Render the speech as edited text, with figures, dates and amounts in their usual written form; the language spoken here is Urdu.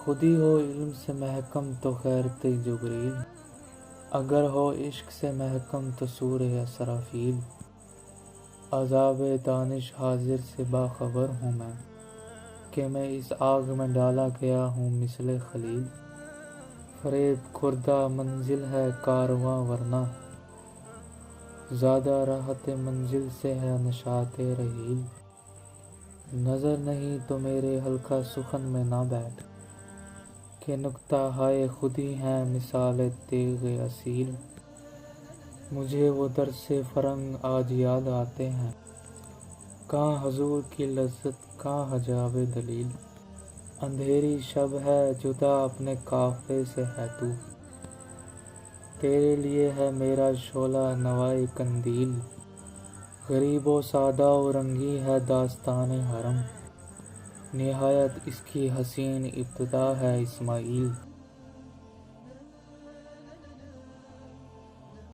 خودی ہو علم سے محکم تو خیرت جبریل، اگر ہو عشق سے محکم تو سور اسرافیل۔ عذاب دانش حاضر سے باخبر ہوں میں، کہ میں اس آگ میں ڈالا گیا ہوں مثل خلیل۔ فریب خوردہ منزل ہے کارواں ورنہ، زادہ راحت منزل سے ہے نشاط رحیل۔ نظر نہیں تو میرے حلقہ سخن میں نہ بیٹھ، کہ نکتہ ہائے خودی ہیں مثال تیغ اصیل۔ مجھے وہ درس فرنگ آج یاد آتے ہیں، کہاں حضور کی لذت کہاں حجاب دلیل۔ اندھیری شب ہے جدا اپنے قافلے سے ہے تو، تیرے لیے ہے میرا شعلہ نوائے قندیل۔ غریب و سادہ و رنگی ہے داستان حرم، نہایت اس کی حسین ابتدا ہے اسماعیل۔